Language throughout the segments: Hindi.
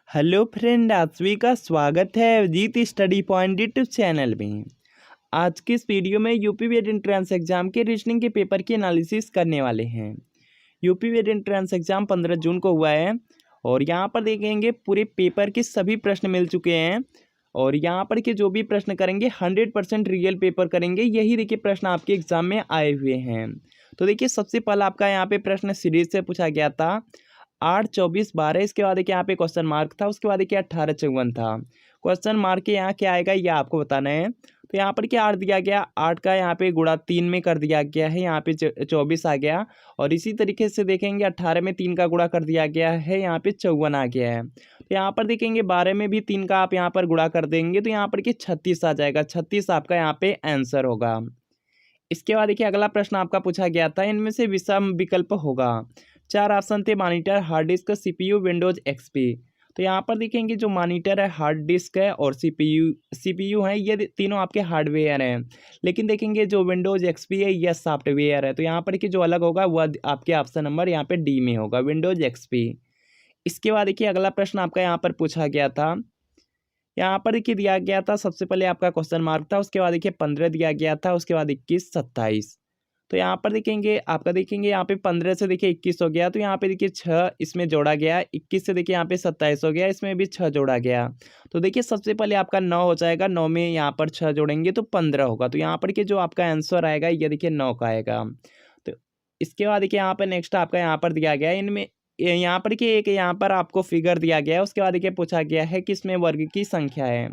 हेलो फ्रेंड, आप सभी का स्वागत है Abhijeet study point YouTube channel में। आज की इस वीडियो में यूपी बीएड एंट्रेंस एग्जाम के रीजनिंग के पेपर की एनालिसिस करने वाले हैं। यूपी बीएड एंट्रेंस एग्जाम 15 जून को हुआ है और यहाँ पर देखेंगे पूरे पेपर के सभी प्रश्न मिल चुके हैं और यहाँ पर के जो भी प्रश्न करेंगे 100% रियल पेपर करेंगे। यही देखिए प्रश्न आपके एग्जाम में आए हुए हैं। तो देखिए सबसे पहला आपका यहाँ पे प्रश्न सीरीज से पूछा गया था 8, 24, 12। इसके बाद देखिए यहाँ पे क्वेश्चन मार्क था, उसके बाद देखिए 18, 54 था। क्वेश्चन मार्क के यहाँ क्या आएगा ये आपको बताना है। तो यहाँ पर क्या 8 दिया गया, 8 का यहाँ पे गुणा 3 में कर दिया गया है, यहाँ पे 24 आ गया। और इसी तरीके से देखेंगे 18 में 3 का गुणा कर दिया गया है, यहाँ पे 54 आ गया है। तो यहाँ पर देखेंगे 12 में भी 3 का आप यहाँ पर गुणा कर देंगे तो यहाँ पर कि 36 आ जाएगा। 36 आपका यहाँ पे आंसर होगा। इसके बाद देखिए अगला प्रश्न आपका पूछा गया था, इनमें से विषम विकल्प होगा। 4 ऑप्शन थे, monitor, hard disk, CPU, Windows XP. तो यहाँ पर देखेंगे जो मॉनिटर है, हार्ड डिस्क है और सीपीयू है, ये तीनों आपके हार्डवेयर हैं। लेकिन देखेंगे जो विंडोज एक्सपी है यह सॉफ्टवेयर है। तो यहाँ पर कि जो अलग होगा वह आपके ऑप्शन नंबर यहाँ पे डी में होगा, विंडोज एक्सपी। इसके बाद देखिए अगला प्रश्न आपका यहाँ पर पूछा गया था, यहाँ पर देखिए दिया गया था सबसे पहले आपका क्वेश्चन मार्क था, उसके बाद देखिए 15 दिया गया था, उसके बाद 21, 27। तो यहाँ पर देखेंगे आपका देखेंगे यहाँ पे 15 से देखिए 21 हो गया, तो यहाँ पे देखिए 6 इसमें जोड़ा गया। 21 से देखिए यहाँ पे 27 हो गया, इसमें भी 6 जोड़ा गया। तो देखिए सबसे पहले आपका 9 हो जाएगा, 9 में यहाँ पर 6 जोड़ेंगे तो 15 होगा। तो यहाँ पर के जो आपका आंसर आएगा ये देखिए 9 का आएगा। तो इसके बाद देखिए यहाँ पर नेक्स्ट आपका यहाँ पर दिया गया है, इनमें यहाँ पर कि एक यहाँ पर आपको फिगर दिया गया है, उसके बाद देखिए पूछा गया है कि इसमें वर्ग की संख्या है।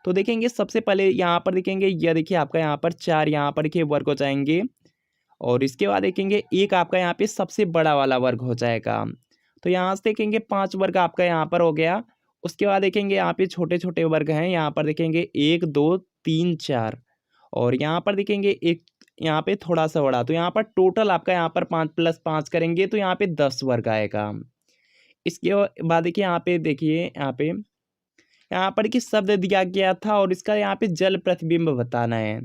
तो देखेंगे सबसे पहले यहाँ पर देखेंगे यह देखिए आपका यहाँ पर 4 यहाँ पर के वर्ग हो जाएंगे और इसके बाद देखेंगे एक आपका यहाँ पे सबसे बड़ा वाला वर्ग हो जाएगा। तो यहाँ से देखेंगे 5 वर्ग आपका यहाँ पर हो गया। उसके बाद देखेंगे यहाँ पे छोटे छोटे वर्ग हैं, यहाँ पर देखेंगे 1, 2, 3, 4 और यहाँ पर देखेंगे एक यहाँ पे थोड़ा सा बड़ा। तो यहाँ पर टोटल आपका यहाँ पर 5 + 5 करेंगे तो यहाँ पे 10 वर्ग आएगा। इसके बाद देखिए यहाँ पर कि शब्द दिया गया था और इसका यहाँ पे जल प्रतिबिंब बताना है।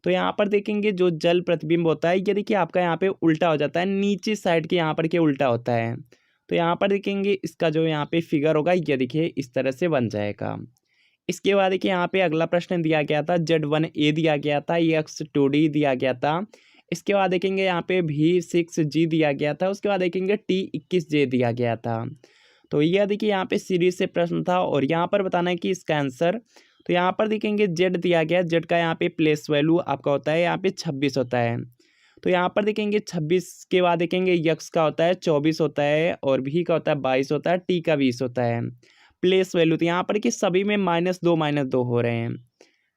तो यहाँ पर देखेंगे जो जल प्रतिबिंब होता है ये देखिए आपका यहाँ पे उल्टा हो जाता है, नीचे साइड के यहाँ पर के उल्टा होता है। तो यहाँ पर देखेंगे इसका जो यहाँ पे फिगर होगा ये देखिए इस तरह से बन जाएगा। इसके बाद देखिए यहाँ पे अगला प्रश्न दिया गया था, Z1A दिया गया था, X2D दिया गया था। इसके बाद देखेंगे यहाँ पे V6G दिया गया था, उसके बाद देखेंगे T21J दिया गया था। तो यह देखिए यहाँ पे सीरीज से प्रश्न था और यहाँ पर बताना है कि इसका आंसर। तो यहाँ पर देखेंगे Z दिया गया, Z का यहाँ पे प्लेस वैल्यू आपका होता है यहाँ पे 26 होता है। तो यहाँ पर देखेंगे 26 के बाद देखेंगे X का होता है 24 होता है और V का होता है 22 होता है, T का 20 होता है। प्लेस वैल्यू तो यहाँ पर कि सभी में -2 हो रहे हैं।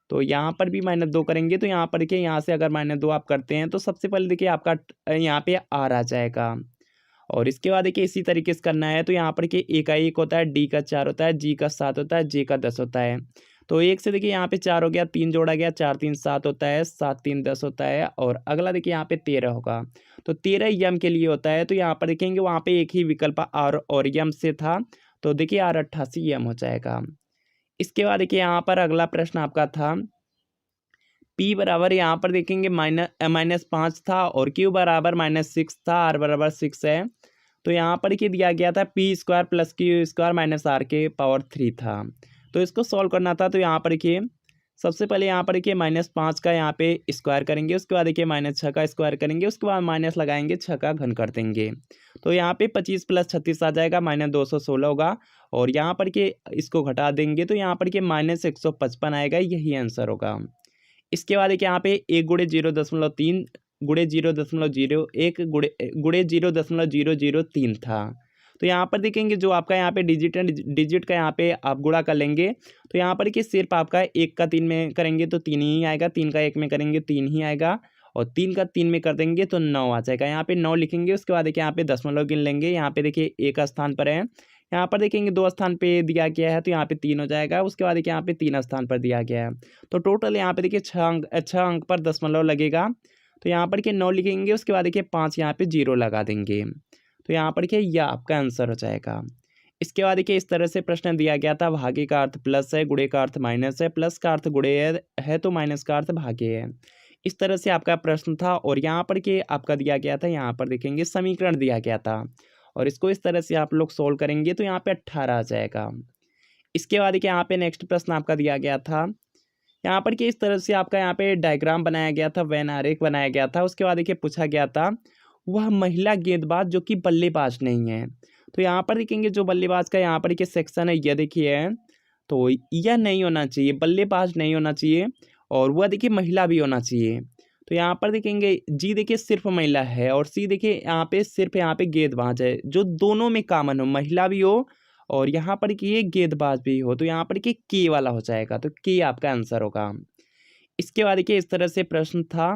तो यहाँ पर भी -2 करेंगे तो यहाँ पर देखिए यहाँ से अगर -2 आप करते हैं तो सबसे पहले देखिए आपका यहाँ पे R आ जाएगा। और इसके बाद देखिए इसी तरीके से करना है। तो यहाँ पर कि A का 1 होता है, D का 4 होता है, G का 7 होता है, J का 10 होता है। तो 1 से देखिए यहाँ पे 4 हो गया, 3 जोड़ा गया, 4, 3, 7 होता है, 7, 3, 10 होता है और अगला देखिए यहाँ पे 13 होगा। तो 13 यम के लिए होता है। तो यहाँ पर देखेंगे वहाँ पे एक ही विकल्प R और यम से था, तो देखिए R 88 यम हो जाएगा। इसके बाद देखिए यहाँ पर अगला प्रश्न आपका था, P बराबर यहाँ पर देखेंगे -5 था और Q बराबर -6 था, R बराबर 6 है। तो यहाँ पर क्या दिया गया था, P² + Q² - R के पावर 3 था। तो इसको सॉल्व करना था। तो यहाँ पर देखिए सबसे पहले यहाँ पर देखिए -5 का यहाँ पे स्क्वायर करेंगे, उसके बाद देखिए -6 का स्क्वायर करेंगे, उसके बाद माइनस लगाएंगे, 6 का घन कर देंगे। तो यहाँ पे 25 + 36 आ जाएगा, -216 होगा और यहाँ पर के इसको घटा देंगे तो यहाँ पर के -155 आएगा, यही आंसर होगा। इसके बाद देखिए यहाँ पे 1 × 0.3 × 0.01 × 0.003 था। तो यहाँ पर देखेंगे जो आपका यहाँ पे डिजिट का यहाँ पे आप गुणा कर लेंगे। तो यहाँ पर कि सिर्फ आपका 1 का 3 में करेंगे तो 3 ही आएगा, 3 का 1 में करेंगे 3 ही आएगा और 3 का 3 में कर देंगे तो 9 आ जाएगा। यहाँ पे 9 लिखेंगे, उसके बाद देखिए यहाँ पे दशमलव गिन लेंगे। यहाँ पे देखिए 1 स्थान पर है, यहाँ पर देखेंगे 2 स्थान पे दिया गया है तो यहाँ पे 3 हो जाएगा। उसके बाद देखिए यहाँ पे 3 स्थान पर दिया गया है। तो टोटल यहाँ पे देखिए 6 अंक पर दशमलव लगेगा। तो यहाँ पर के 9 लिखेंगे, उसके बाद देखिए 5 यहाँ पे 0 लगा देंगे। तो यहाँ पर क्या यह आपका आंसर हो जाएगा। इसके बाद देखिए इस तरह से प्रश्न दिया गया था, भागे का अर्थ प्लस है, गुणे का अर्थ माइनस है, प्लस का अर्थ गुणे है तो माइनस का अर्थ भागे है। इस तरह से आपका प्रश्न था और यहाँ पर के आपका दिया गया था, यहाँ पर देखेंगे समीकरण दिया गया था और इसको इस तरह से आप लोग सोल्व करेंगे तो यहाँ पे 18 आ जाएगा। इसके बाद देखिए यहाँ पे नेक्स्ट प्रश्न आपका दिया गया था यहाँ पर कि इस तरह से आपका यहाँ पे डायग्राम बनाया गया था, वेन आरेख बनाया गया था। उसके बाद देखिए पूछा गया था वह महिला गेंदबाज जो कि बल्लेबाज नहीं है। तो यहाँ पर देखेंगे जो बल्लेबाज का यहाँ पर के सेक्शन है यह देखिए है, तो यह नहीं होना चाहिए, बल्लेबाज नहीं होना चाहिए और वह देखिए महिला भी होना चाहिए। तो यहाँ पर देखेंगे जी देखिए सिर्फ महिला है और सी देखिए यहाँ पे सिर्फ यहाँ पे गेंदबाज है, जो दोनों में कॉमन हो, महिला भी हो और यहाँ पर कि ये गेंदबाज भी हो। तो यहाँ पर कि के वाला हो जाएगा, तो के आपका आंसर होगा। इसके बाद देखिए इस तरह से प्रश्न था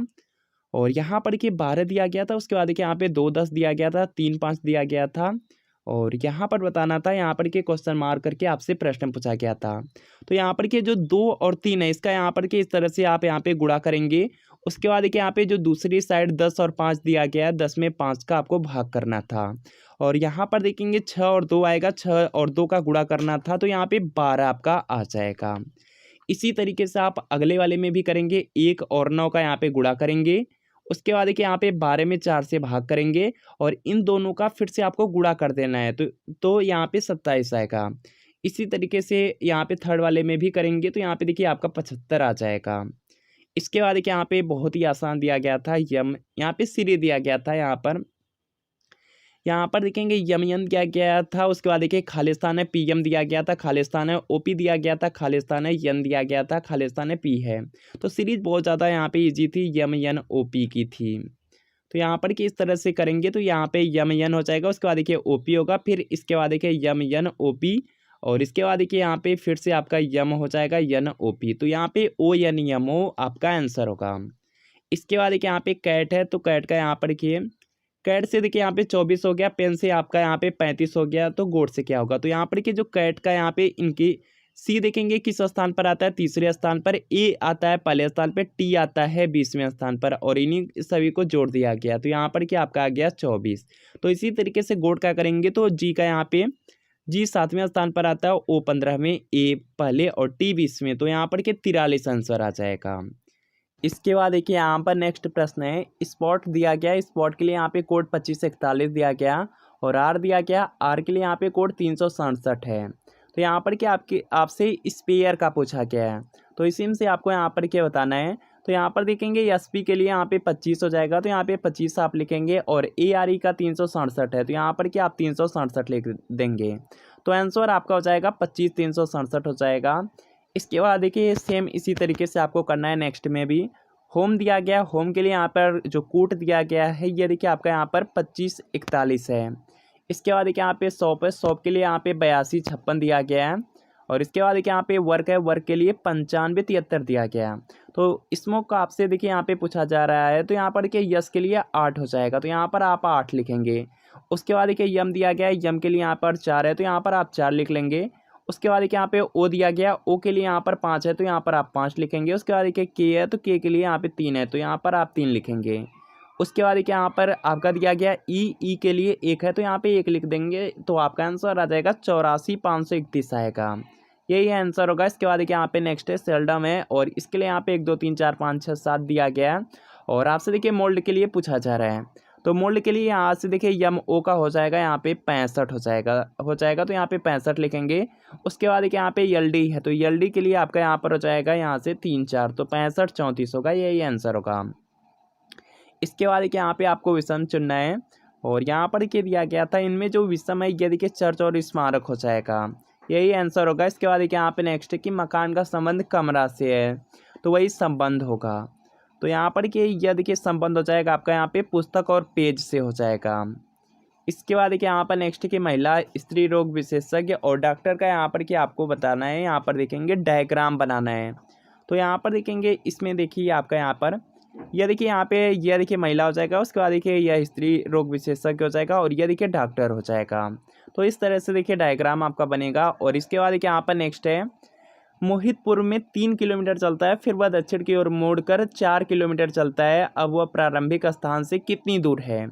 और यहाँ पर कि 12 दिया गया था। उसके बाद देखिए यहाँ पे 2 10 दिया गया था, 3 5 दिया गया था और यहाँ पर बताना था, यहाँ पर के क्वेश्चन मार्क करके आपसे प्रश्न पूछा गया था। तो यहाँ पर के जो 2 और 3 है इसका यहाँ पर के इस तरह से आप यहाँ पे गुणा करेंगे। उसके बाद देखिए यहाँ पे जो दूसरी साइड 10 और 5 दिया गया है, 10 में 5 का आपको भाग करना था और यहाँ पर देखेंगे 6 और 2 आएगा, 6 और 2 का गुणा करना था तो यहाँ पे 12 आपका आ जाएगा। इसी तरीके से आप अगले वाले में भी करेंगे, 1 और 9 का यहाँ पे गुणा करेंगे। उसके बाद देखिए यहाँ पे 12 में 4 से भाग करेंगे और इन दोनों का फिर से आपको गुणा कर देना है, तो यहाँ पे 27 आएगा। इसी तरीके से यहाँ पे थर्ड वाले में भी करेंगे तो यहाँ पे देखिए आपका 75 आ जाएगा। इसके बाद देखिए यहाँ पे बहुत ही आसान दिया गया था, यम यहाँ पे सिरे दिया गया था। यहाँ पर देखेंगे यमयन दिया गया था। उसके बाद देखिए खालिस्तान है, पीएम दिया गया था, खालिस्तान है, ओपी दिया गया था, खालिस्तान है, यन दिया गया था, खालिस्तान है, पी है। तो सीरीज बहुत ज़्यादा यहाँ पे इजी थी, यमयन ओपी की थी। तो यहाँ पर कि इस तरह से करेंगे तो यहाँ पे यमयन हो जाएगा। उसके बाद देखिए ओपी होगा, फिर इसके बाद देखिए यमयन ओपी और इसके बाद देखिए यहाँ पे फिर से आपका यम हो जाएगा, यन ओपी। तो यहाँ पे ओ यन यम ओ आपका आंसर होगा। इसके बाद देखिए यहाँ पे कैट है, तो कैट का यहाँ पर देखिए कैट से देखिए यहाँ पे 24 हो गया, पेन से आपका यहाँ पे 35 हो गया, तो गोड से क्या होगा। तो यहाँ पर कि जो कैट का यहाँ पे इनकी सी देखेंगे किस स्थान पर आता है, तीसरे स्थान पर, ए आता है पहले स्थान पर, टी आता है 20वें स्थान पर और इन्हीं सभी को जोड़ दिया गया। तो यहाँ पर क्या आपका आ गया 24। तो इसी तरीके से गोड क्या करेंगे तो जी का यहाँ पे जी 7वें स्थान पर आता है, ओ 15वें, ए पहले और टी 20वें। तो यहाँ पर के 43 आंसर आ जाएगा। इसके बाद देखिए यहाँ पर नेक्स्ट प्रश्न है, स्पॉट दिया गया, स्पॉट के लिए यहाँ पे कोड 25 से 41 दिया गया और आर दिया गया, आर के लिए यहाँ पे कोड 367 है। तो यहाँ पर क्या आपसे स्पेयर का पूछा गया है, तो इसी में से आपको यहाँ पर क्या बताना है। तो यहाँ पर देखेंगे एसपी के लिए यहाँ पे 25 हो जाएगा, तो यहाँ पे 25 आप लिखेंगे और ARE का 367 है, तो यहाँ पर क्या आप 367 लिख देंगे। तो आंसर आपका हो जाएगा 25 367 हो जाएगा। इसके बाद देखिए सेम इसी तरीके से आपको करना है नेक्स्ट में भी। होम दिया गया, होम के लिए यहाँ पर जो कूट दिया गया है ये देखिए आपका यहाँ पर 25 41 है। इसके बाद देखिए यहाँ पे शॉप है, शॉप के लिए यहाँ पे 82 56 दिया गया है और इसके बाद देखिए यहाँ पे वर्क है, वर्क के लिए 95 73 दिया गया है। तो स्मोक का आपसे देखिए यहाँ पे पूछा जा रहा है, तो यहाँ पर देखिए यस के लिए 8 हो जाएगा, तो यहाँ पर आप 8 लिखेंगे। उसके बाद देखिए यम दिया गया है, यम के लिए यहाँ पर 4 है, तो यहाँ पर आप 4 लिख लेंगे। उसके बाद देखिए यहाँ पे ओ दिया गया, ओ के लिए यहाँ पर 5 है, तो यहाँ पर आप 5 लिखेंगे। उसके बाद देखिए के है, तो के लिए यहाँ पे 3 है, तो यहाँ पर आप 3 लिखेंगे। उसके बाद देखिए यहाँ पर आपका दिया गया ई के लिए 1 है, तो यहाँ पे 1 लिख देंगे, तो आपका आंसर आ जाएगा 84 531 आएगा, यही आंसर होगा। इसके बाद देखिए यहाँ पे नेक्स्ट है सेल्डम है और इसके लिए यहाँ पे 1 2 3 4 5 6 7 दिया गया है और आपसे देखिए मोल्ड के लिए पूछा जा रहा है। तो मोल्ड के लिए यहाँ से देखिए यम ओ का हो जाएगा, यहाँ पे 65 हो जाएगा, तो यहाँ पे 65 लिखेंगे। उसके बाद देखिए यहाँ पे एलडी है, तो एलडी के लिए आपका यहाँ पर हो जाएगा यहाँ से 3 4, तो 65 34 होगा, यही आंसर होगा। इसके बाद देखिए यहाँ पे आपको विषम चुनना है और यहाँ पर देखिए दिया गया था इनमें जो विषम है ये देखिए चर्च और स्मारक हो जाएगा, यही आंसर होगा। इसके बाद देखिए यहाँ पे नेक्स्ट है कि मकान का संबंध कमरा से है, तो वही संबंध होगा। तो यहाँ पर कि यह देखिए संबंध हो जाएगा आपका यहाँ पे पुस्तक और पेज से हो जाएगा। इसके बाद देखिए यहाँ पर नेक्स्ट कि महिला स्त्री रोग विशेषज्ञ और डॉक्टर का यहाँ पर कि आपको बताना है, यहाँ पर देखेंगे डायग्राम बनाना है। तो यहाँ पर देखेंगे इसमें देखिए आपका यहाँ पर यह देखिए यहाँ पे यह देखिए महिला हो जाएगा, उसके बाद देखिए यह स्त्री रोग विशेषज्ञ हो जाएगा और यह देखिए डॉक्टर हो जाएगा। तो इस तरह से देखिए डायग्राम आपका बनेगा। और इसके बाद देखिए यहाँ पर नेक्स्ट है मोहितपुर में 3 किलोमीटर चलता है, फिर वह दक्षिण की ओर मोड़कर 4 किलोमीटर चलता है, अब वह प्रारंभिक स्थान से कितनी दूर है।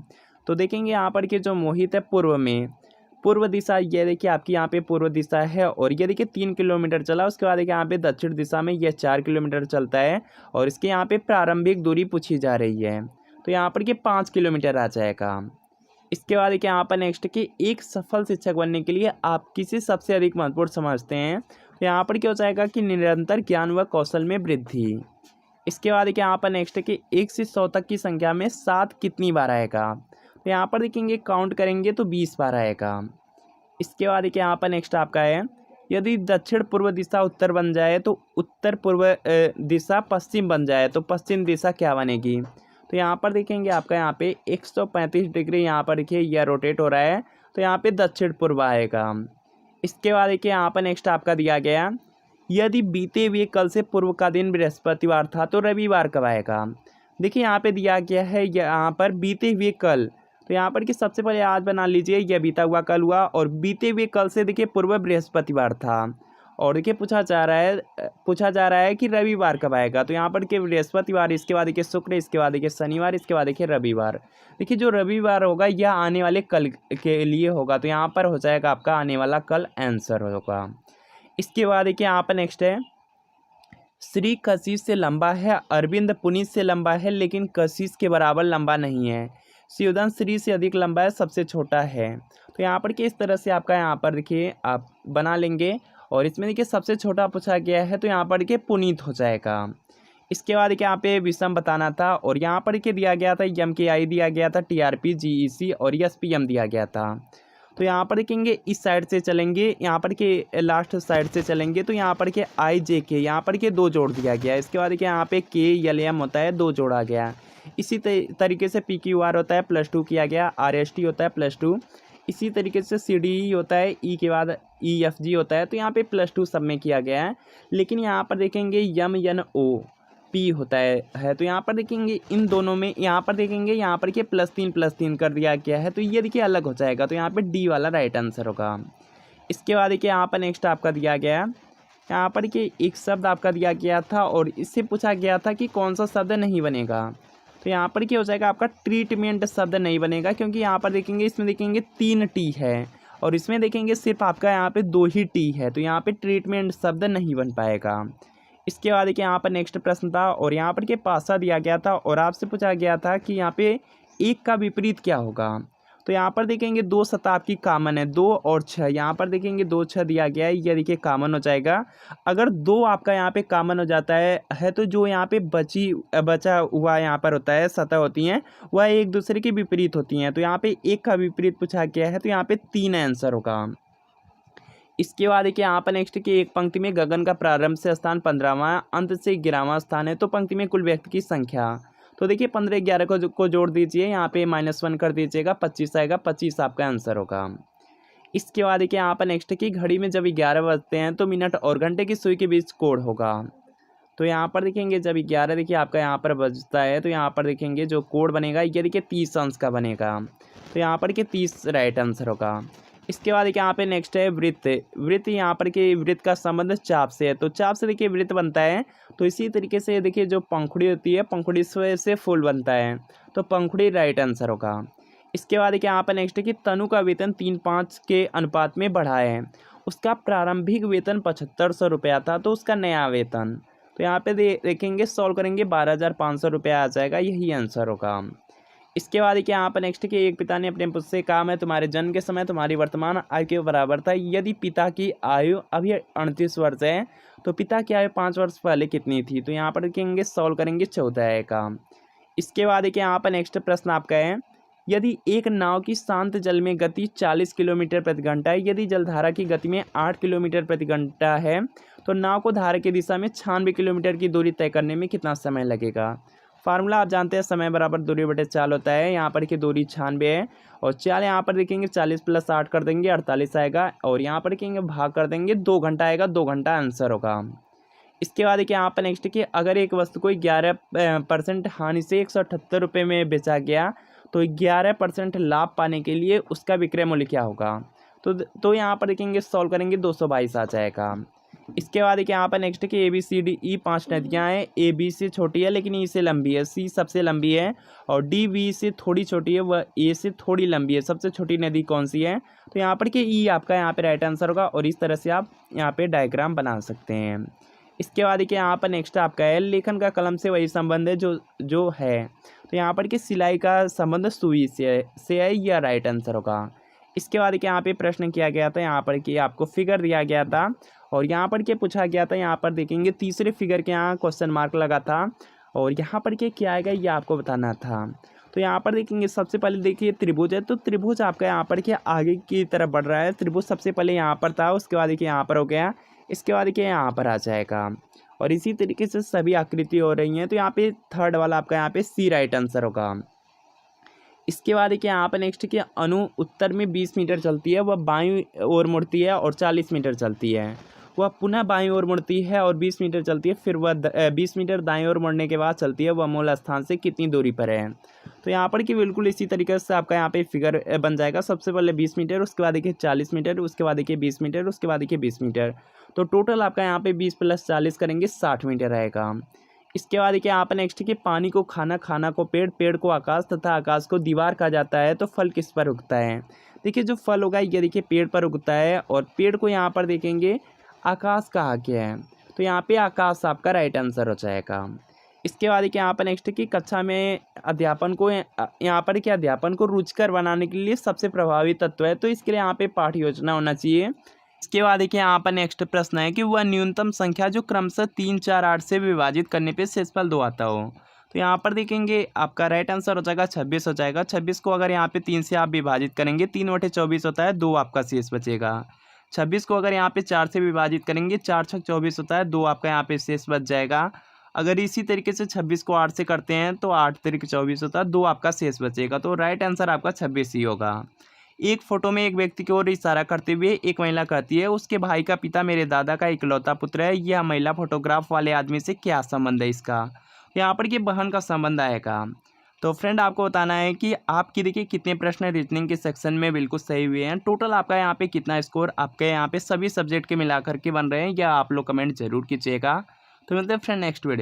तो देखेंगे यहाँ पर कि जो मोहित है पूर्व में, पूर्व दिशा ये देखिए आपकी यहाँ पे पूर्व दिशा है और ये देखिए 3 किलोमीटर चला। उसके बाद देखिए यहाँ पे दक्षिण दिशा में यह 4 किलोमीटर चलता है और इसके यहाँ पे प्रारंभिक दूरी पूछी जा रही है, तो यहाँ पर कि 5 किलोमीटर आ जाएगा। इसके बाद देखिए यहाँ पर नेक्स्ट कि एक सफल शिक्षक बनने के लिए आप किसे सबसे अधिक महत्वपूर्ण समझते हैं। तो यहाँ पर क्या हो जाएगा कि निरंतर ज्ञान व कौशल में वृद्धि। इसके बाद देखिए यहाँ पर नेक्स्ट कि 1 से 100 तक की संख्या में 7 कितनी बार आएगा। तो यहाँ पर देखेंगे काउंट करेंगे तो 20 बार आएगा। इसके बाद देखिए यहाँ पर नेक्स्ट आपका है, यदि दक्षिण पूर्व दिशा उत्तर बन जाए तो उत्तर पूर्व दिशा पश्चिम बन जाए तो पश्चिम दिशा क्या बनेगी। तो यहाँ पर देखेंगे आपका यहाँ पे 135 डिग्री यहाँ पर देखिए यह रोटेट हो रहा है, तो यहाँ पे दक्षिण पूर्व आएगा। इसके बाद देखिए यहाँ पर नेक्स्ट आपका दिया गया, यदि बीते हुए कल से पूर्व का दिन बृहस्पतिवार था तो रविवार कब आएगा। देखिए यहाँ पे दिया गया है यहाँ पर बीते हुए कल, तो यहाँ पर कि सबसे पहले आज बना लीजिए, यह बीता हुआ कल हुआ और बीते हुए कल से देखिए पूर्व बृहस्पतिवार था। और देखिए पूछा जा रहा है कि रविवार कब आएगा। तो यहाँ पर कि बृहस्पतिवार, इसके बाद देखिए शुक्र, इसके बाद देखिए शनिवार, इसके बाद देखिए रविवार। देखिए जो रविवार होगा यह आने वाले कल के लिए होगा, तो यहाँ पर हो जाएगा आपका आने वाला कल आंसर होगा। इसके बाद देखिए यहाँ पर नेक्स्ट है, श्री कशिश से लंबा है, अरविंद पुनीत से लंबा है लेकिन कशिश के बराबर लंबा नहीं है। शिवधन श्री से अधिक लंबा है, सबसे छोटा है। तो यहाँ पर किस तरह से आपका यहाँ पर देखिए आप बना लेंगे, और इसमें देखिए सबसे छोटा पूछा गया है तो यहाँ पर देखिए पुनीत हो जाएगा। इसके बाद देखिए यहाँ पे विषम बताना था, और यहाँ पर देखिए दिया गया था MKI दिया गया था, TRP GEC और SPM दिया गया था। तो यहाँ पर देखेंगे इस साइड से चलेंगे, यहाँ पर के लास्ट साइड से चलेंगे तो यहाँ पर के IJK यहाँ पर के 2 जोड़ दिया गया। इसके बाद देखिए यहाँ पे KLM होता है, 2 जोड़ा गया। इसी तरीके से PQR होता है +2 किया गया, RST होता है +2। इसी तरीके से CDE होता है, E के बाद EFG होता है, तो यहाँ पे +2 सब में किया गया है। लेकिन यहाँ पर देखेंगे MNOP होता है, तो यहाँ पर देखेंगे इन दोनों में, यहाँ पर देखेंगे यहाँ पर के +3 कर दिया गया है, तो ये देखिए अलग हो जाएगा, तो यहाँ पे D वाला राइट आंसर होगा। इसके बाद देखिए यहाँ पर नेक्स्ट आपका दिया गया, यहाँ पर कि एक शब्द आपका दिया गया था और इससे पूछा गया था कि कौन सा शब्द नहीं बनेगा। तो यहाँ पर क्या हो जाएगा आपका ट्रीटमेंट शब्द नहीं बनेगा, क्योंकि यहाँ पर देखेंगे इसमें देखेंगे 3 T है और इसमें देखेंगे सिर्फ आपका यहाँ पे 2 ही T है, तो यहाँ पे ट्रीटमेंट शब्द नहीं बन पाएगा। इसके बाद देखिए यहाँ पर नेक्स्ट प्रश्न था, और यहाँ पर के पासा दिया गया था और आपसे पूछा गया था कि यहाँ पे 1 का विपरीत क्या होगा। तो यहाँ पर देखेंगे 2 शताब्दी की है, 2 और 6, यहाँ पर देखेंगे 2 6 दिया गया है, ये देखिए कॉमन हो जाएगा। अगर 2 आपका यहाँ पे कॉमन हो जाता है तो जो यहाँ पे बचा हुआ यहाँ पर होता है सतह होती हैं वह एक दूसरे के विपरीत होती हैं। तो यहाँ पे 1 का विपरीत पूछा गया है, तो यहाँ पे 3 आंसर होगा। इसके बाद देखिए यहाँ पर नेक्स्ट की एक पंक्ति में गगन का प्रारंभ से स्थान 15वां, अंत से 11वां स्थान है, तो पंक्ति में कुल व्यक्ति की संख्या। तो देखिए 15 11 को जोड़ दीजिए, यहाँ पे -1 कर दीजिएगा, 25 आएगा, 25 आपका आंसर होगा। इसके बाद देखिए यहाँ पर नेक्स्ट की घड़ी में जब 11 बजते हैं तो मिनट और घंटे की सुई के बीच कोण होगा। तो यहाँ पर देखेंगे जब 11 देखिए आपका यहाँ पर बजता है तो यहाँ पर देखेंगे जो कोण बनेगा ये देखिए 30 अंश का बनेगा, तो यहाँ पर के 30 राइट आंसर होगा। इसके बाद देखिए यहाँ पे नेक्स्ट है वृत्त यहाँ पर के वृत्त का संबंध चाप से है, तो चाप से देखिए वृत्त बनता है। तो इसी तरीके से देखिए जो पंखुड़ी होती है, पंखुड़ी से फूल बनता है, तो पंखुड़ी राइट आंसर होगा। इसके बाद देखिए यहाँ पर नेक्स्ट है कि तनु का वेतन 3:5 के अनुपात में बढ़ा है, उसका प्रारंभिक वेतन 7500 रुपया था, तो उसका नया वेतन, तो यहाँ पे देखेंगे सॉल्व करेंगे 12,500 रुपया आ जाएगा, यही आंसर होगा। इसके बाद देखिए यहाँ पर नेक्स्ट कि एक पिता ने अपने पुत्र से कहा मैं तुम्हारे जन्म के समय तुम्हारी वर्तमान आयु के बराबर था, यदि पिता की आयु अभी 38 वर्ष है तो पिता की आयु 5 वर्ष पहले कितनी थी। तो यहाँ पर देखेंगे सॉल्व करेंगे 14 का। इसके बाद देखिए यहाँ पर नेक्स्ट प्रश्न आपका है, यदि एक नाव की शांत जल में गति 40 किलोमीटर प्रति घंटा है, यदि जलधारा की गति में 8 किलोमीटर प्रति घंटा है, तो नाव को धारा की दिशा में 96 किलोमीटर की दूरी तय करने में कितना समय लगेगा। फार्मूला आप जानते हैं, समय बराबर दूरी बटे चाल होता है। यहाँ पर की दूरी 96 है और चाल यहाँ पर देखेंगे 40 + 8 कर देंगे 48 आएगा, और यहाँ पर देखेंगे भाग कर देंगे 2 घंटा आएगा, 2 घंटा आंसर होगा। इसके बाद देखिए यहाँ पर नेक्स्ट कि अगर एक वस्तु को 11% हानि से 178 रुपये में बेचा गया तो 11% लाभ पाने के लिए उसका विक्रय मूल्य क्या होगा। तो यहाँ पर देखेंगे सॉल्व करेंगे 222 आ जाएगा। इसके बाद देखिए यहाँ पर नेक्स्ट कि ABCDE 5 नदियाँ हैं, AB से छोटी है लेकिन E से लंबी है, C सबसे लंबी है और DB से थोड़ी छोटी है, वह A से थोड़ी लंबी है। सबसे छोटी नदी कौन सी है, तो यहाँ पर कि E आपका यहाँ पे राइट आंसर होगा, और इस तरह से आप यहाँ पे डायग्राम बना सकते हैं। इसके बाद देखिए यहाँ पर नेक्स्ट आपका है लेखन का कलम से वही संबंध है जो जो है। तो यहाँ पर कि सिलाई का संबंध सुई से है, यह राइट आंसर होगा। इसके बाद कि यहाँ पे प्रश्न किया गया था, यहाँ पर कि आपको फिगर दिया गया था और यहाँ पर क्या पूछा गया था, यहाँ पर देखेंगे तीसरे फिगर के यहाँ क्वेश्चन मार्क लगा था और यहाँ पर क्या आएगा ये आपको बताना था। तो यहाँ पर देखेंगे सबसे पहले देखिए त्रिभुज है, तो त्रिभुज आपका यहाँ पर क्या आगे की तरफ बढ़ रहा है। त्रिभुज सबसे पहले यहाँ पर था, उसके बाद देखिए यहाँ पर हो गया, इसके बाद देखिए यहाँ पर आ जाएगा और इसी तरीके से सभी आकृति हो रही हैं। तो यहाँ पे थर्ड वाला आपका यहाँ पे सी राइट आंसर होगा। इसके बाद देखिए यहाँ पर नेक्स्ट कि अनु उत्तर में 20 मीटर चलती है, वह बाईं ओर मुड़ती है और 40 मीटर चलती है। वह पुनः बाईं ओर मुड़ती है और 20 मीटर चलती है, फिर वह 20 मीटर दाईं ओर मुड़ने के बाद चलती है, वह मूल स्थान से कितनी दूरी पर है। तो यहाँ पर कि बिल्कुल इसी तरीके से आपका यहाँ पे फिगर बन जाएगा। सबसे पहले 20 मीटर, उसके बाद देखिए 40 मीटर, उसके बाद देखिए 20 मीटर, उसके बाद देखिए 20 मीटर। तो टोटल आपका यहाँ पे 20 + 40 करेंगे 60 मीटर आएगा। इसके बाद देखिए यहाँ पर नेक्स्ट कि पानी को खाना, खाना को पेड़, पेड़ को आकाश तथा आकाश को दीवार कहा जाता है। तो फल किस पर उगता है। देखिए जो फल होगा ये देखिए पेड़ पर उगता है और पेड़ को यहाँ पर देखेंगे आकाश कहा गया है। तो यहाँ पे आकाश आपका राइट आंसर हो जाएगा। इसके बाद देखिए यहाँ पर नेक्स्ट कि कक्षा में अध्यापन को यहाँ पर क्या अध्यापन को रुचिकर बनाने के लिए सबसे प्रभावी तत्व है। तो इसके लिए यहाँ पे पाठ योजना होना चाहिए। इसके बाद देखिए यहाँ पर नेक्स्ट प्रश्न है कि वह न्यूनतम संख्या जो क्रमशः 3, 4, 8 से विभाजित करने पे शेषफल 2 आता हो। तो यहाँ पर देखेंगे आपका राइट आंसर हो जाएगा 26 हो जाएगा। 26 को अगर यहाँ पे 3 से आप विभाजित करेंगे 3/24 होता है, 2 आपका शेष बचेगा। 26 को अगर यहाँ पे 4 से विभाजित करेंगे 4 × 24 होता है, 2 आपका यहाँ पे शेष बच जाएगा। अगर इसी तरीके से 26 को 8 से करते हैं तो 8 × 24 होता है, 2 आपका शेष बचेगा। तो राइट आंसर आपका 26 ही होगा। एक फोटो में एक व्यक्ति की ओर इशारा करते हुए एक महिला कहती है, उसके भाई का पिता मेरे दादा का इकलौता पुत्र है। यह महिला फोटोग्राफ वाले आदमी से क्या संबंध है इसका। यहाँ पर ये बहन का संबंध आएगा। तो फ्रेंड आपको बताना है कि आपकी देखिए कितने प्रश्न रीजनिंग के सेक्शन में बिल्कुल सही हुए हैं। टोटल आपका यहाँ पे कितना स्कोर आपके यहाँ पे सभी सब्जेक्ट के मिलाकर के बन रहे हैं, या आप लोग कमेंट जरूर कीजिएगा। तो मिलते हैं फ्रेंड नेक्स्ट वीडियो।